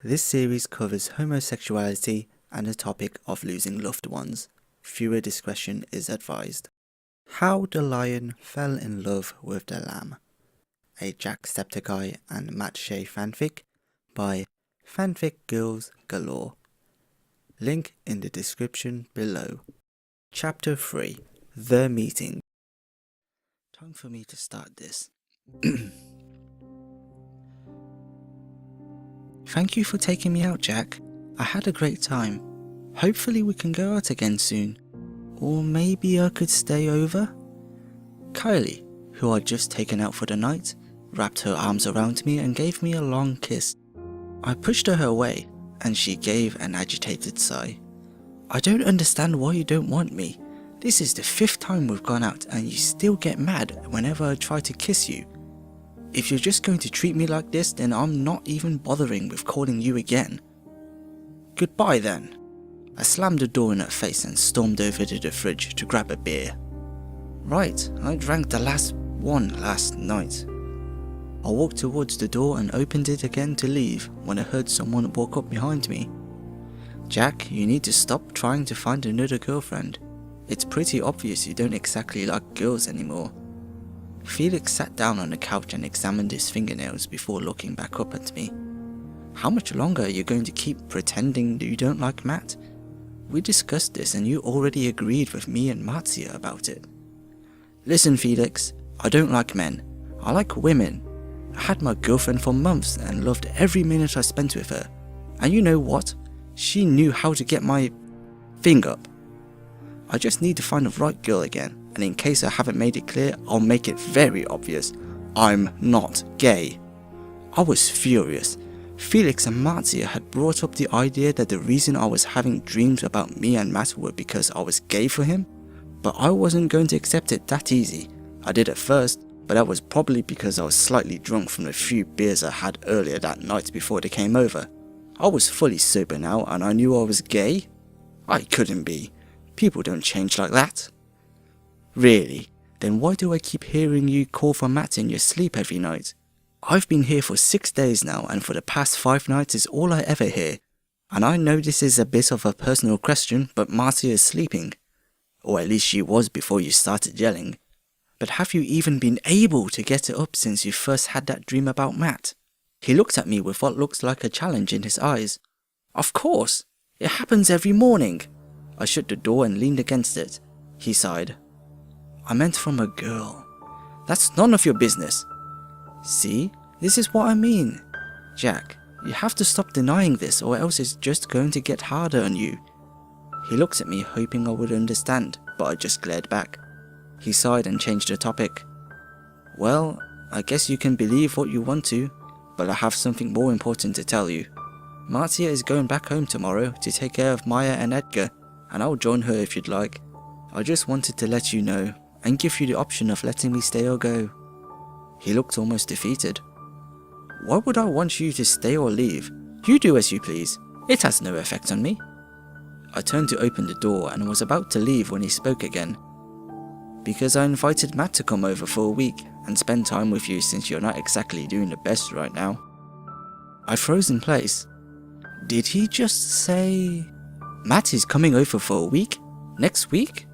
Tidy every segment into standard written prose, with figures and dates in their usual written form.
This series covers homosexuality and the topic of losing loved ones. Viewer discretion is advised. How the Lion Fell in Love with the Lamb. A Jacksepticeye and Matt Shea fanfic by Fanficgirlsgalore. Link in the description below. Chapter 3. The Meeting. Time for me to start this. Thank you for taking me out, Jack. I had a great time. Hopefully we can go out again soon. Or maybe I could stay over? Kylie, who I'd just taken out for the night, wrapped her arms around me and gave me a long kiss. I pushed her away, and she gave an agitated sigh. I don't understand why you don't want me. This is the 5th time we've gone out and you still get mad whenever I try to kiss you. If you're just going to treat me like this, then I'm not even bothering with calling you again. Goodbye then. I slammed the door in her face and stormed over to the fridge to grab a beer. Right, I drank the last one last night. I walked towards the door and opened it again to leave when I heard someone walk up behind me. Jack, you need to stop trying to find another girlfriend. It's pretty obvious you don't exactly like girls anymore. Felix sat down on the couch and examined his fingernails before looking back up at me. How much longer are you going to keep pretending you don't like Matt? We discussed this and you already agreed with me and Marzia about it. Listen, Felix, I don't like men. I like women. I had my girlfriend for months and loved every minute I spent with her. And you know what? She knew how to get my thing up. I just need to find the right girl again. And in case I haven't made it clear, I'll make it very obvious. I'm not gay. I was furious. Felix and Marzia had brought up the idea that the reason I was having dreams about me and Matt were because I was gay for him, but I wasn't going to accept it that easy. I did at first, but that was probably because I was slightly drunk from the few beers I had earlier that night before they came over. I was fully sober now and I knew I was gay. I couldn't be. People don't change like that. Really? Then why do I keep hearing you call for Matt in your sleep every night? I've been here for 6 days now and for the past 5 nights is all I ever hear. And I know this is a bit of a personal question, but Marzia is sleeping. Or at least she was before you started yelling. But have you even been able to get it up since you first had that dream about Matt? He looked at me with what looks like a challenge in his eyes. Of course! It happens every morning! I shut the door and leaned against it. He sighed. I meant from a girl. That's none of your business. See, this is what I mean. Jack, you have to stop denying this or else it's just going to get harder on you. He looked at me hoping I would understand, but I just glared back. He sighed and changed the topic. Well, I guess you can believe what you want to, but I have something more important to tell you. Marzia is going back home tomorrow to take care of Maya and Edgar, and I'll join her if you'd like. I just wanted to let you know, and give you the option of letting me stay or go. He looked almost defeated. Why would I want you to stay or leave? You do as you please. It has no effect on me. I turned to open the door and was about to leave when he spoke again. Because I invited Matt to come over for a week and spend time with you since you're not exactly doing the best right now. I froze in place. Did he just say... Matt is coming over for a week? Next week?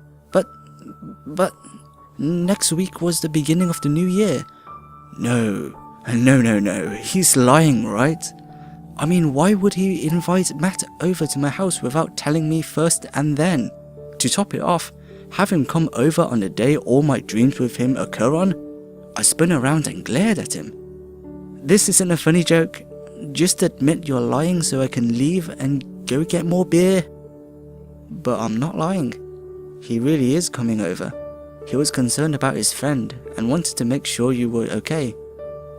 But... Next week was the beginning of the new year. No, he's lying, right? I mean, why would he invite Matt over to my house without telling me first and then? To top it off, have him come over on the day all my dreams with him occur on? I spun around and glared at him. This isn't a funny joke. Just admit you're lying so I can leave and go get more beer. But I'm not lying. He really is coming over. He was concerned about his friend and wanted to make sure you were okay.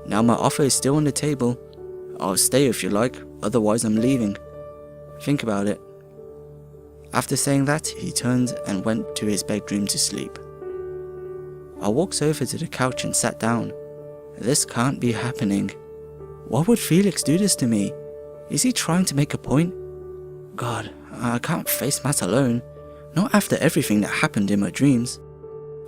Now my offer is still on the table. I'll stay if you like, otherwise I'm leaving. Think about it. After saying that, he turned and went to his bedroom to sleep. I walked over to the couch and sat down. This can't be happening. Why would Felix do this to me? Is he trying to make a point? God, I can't face Matt alone. Not after everything that happened in my dreams.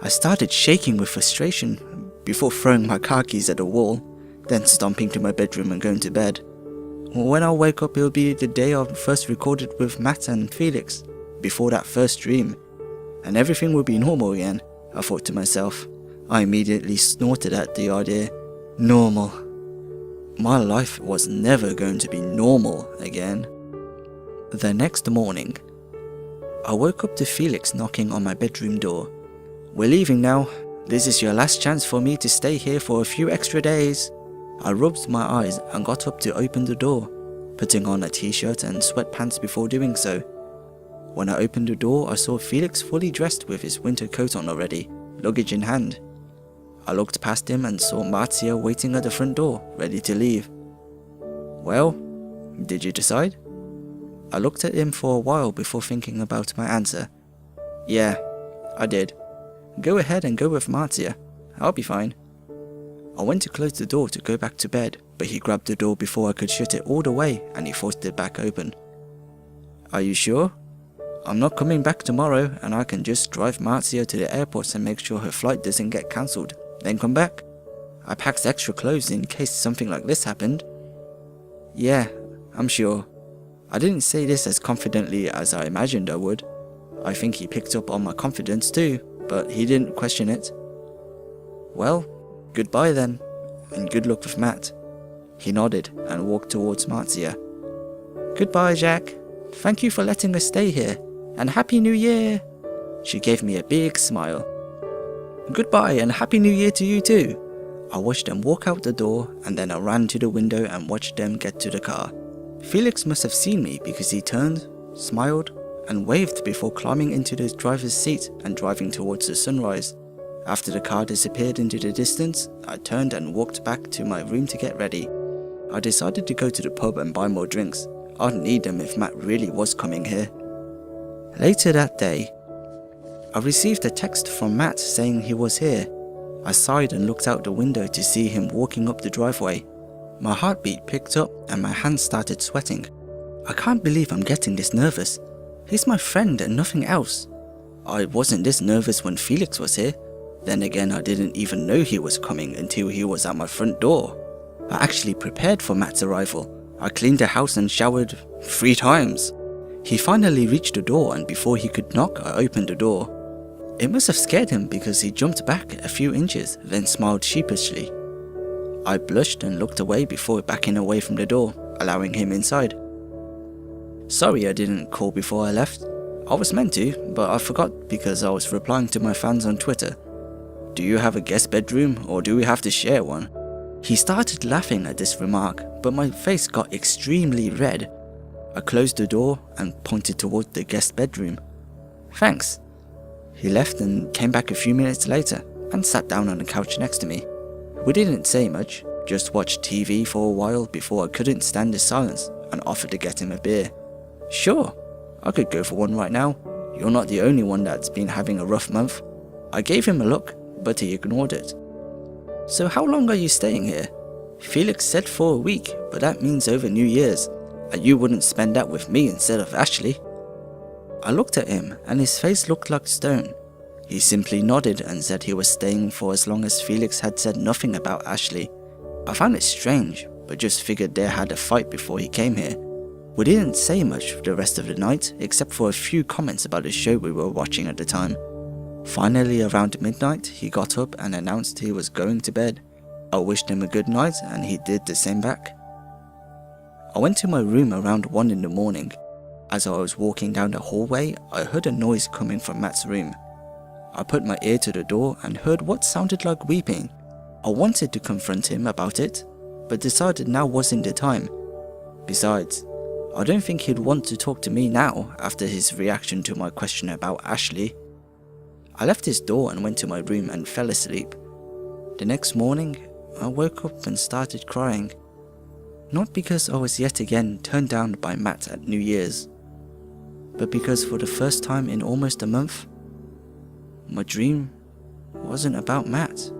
I started shaking with frustration before throwing my car keys at the wall, then stomping to my bedroom and going to bed. When I wake up, it'll be the day I first recorded with Matt and Felix, before that first dream, and everything will be normal again, I thought to myself. I immediately snorted at the idea. Normal. My life was never going to be normal again. The next morning, I woke up to Felix knocking on my bedroom door. We're leaving now. This is your last chance for me to stay here for a few extra days. I rubbed my eyes and got up to open the door, putting on a t-shirt and sweatpants before doing so. When I opened the door, I saw Felix fully dressed with his winter coat on already, luggage in hand. I looked past him and saw Marzia waiting at the front door, ready to leave. Well, did you decide? I looked at him for a while before thinking about my answer. Yeah, I did. Go ahead and go with Marzia. I'll be fine. I went to close the door to go back to bed, but he grabbed the door before I could shut it all the way and he forced it back open. Are you sure? I'm not coming back tomorrow and I can just drive Marzia to the airport and make sure her flight doesn't get cancelled, then come back. I packed extra clothes in case something like this happened. Yeah, I'm sure. I didn't say this as confidently as I imagined I would. I think he picked up on my confidence too, but he didn't question it. Well, goodbye then, and good luck with Matt. He nodded and walked towards Marzia. Goodbye, Jack. Thank you for letting us stay here, and Happy New Year! She gave me a big smile. Goodbye and Happy New Year to you too. I watched them walk out the door and then I ran to the window and watched them get to the car. Felix must have seen me because he turned, smiled, and waved before climbing into the driver's seat and driving towards the sunrise. After the car disappeared into the distance, I turned and walked back to my room to get ready. I decided to go to the pub and buy more drinks. I'd need them if Matt really was coming here. Later that day, I received a text from Matt saying he was here. I sighed and looked out the window to see him walking up the driveway. My heartbeat picked up and my hands started sweating. I can't believe I'm getting this nervous. He's my friend and nothing else. I wasn't this nervous when Felix was here. Then again, I didn't even know he was coming until he was at my front door. I actually prepared for Matt's arrival. I cleaned the house and showered 3 times. He finally reached the door and before he could knock, I opened the door. It must have scared him because he jumped back a few inches, then smiled sheepishly. I blushed and looked away before backing away from the door, allowing him inside. Sorry I didn't call before I left. I was meant to, but I forgot because I was replying to my fans on Twitter. Do you have a guest bedroom or do we have to share one? He started laughing at this remark, but my face got extremely red. I closed the door and pointed toward the guest bedroom. Thanks. He left and came back a few minutes later and sat down on the couch next to me. We didn't say much, just watched TV for a while before I couldn't stand the silence and offered to get him a beer. Sure, I could go for one right now. You're not the only one that's been having a rough month. I gave him a look, but he ignored it. So how long are you staying here? Felix said for a week, but that means over New Year's, and you wouldn't spend that with me instead of Ashley. I looked at him and his face looked like stone. He simply nodded and said he was staying for as long as Felix had said nothing about Ashley. I found it strange, but just figured they had a fight before he came here. We didn't say much for the rest of the night, except for a few comments about the show we were watching at the time. Finally, around midnight, he got up and announced he was going to bed. I wished him a good night and he did the same back. I went to my room around 1 in the morning. As I was walking down the hallway, I heard a noise coming from Matt's room. I put my ear to the door and heard what sounded like weeping. I wanted to confront him about it, but decided now wasn't the time. Besides, I don't think he'd want to talk to me now after his reaction to my question about Ashley. I left his door and went to my room and fell asleep. The next morning, I woke up and started crying. Not because I was yet again turned down by Matt at New Year's, but because for the first time in almost a month, my dream wasn't about Matt.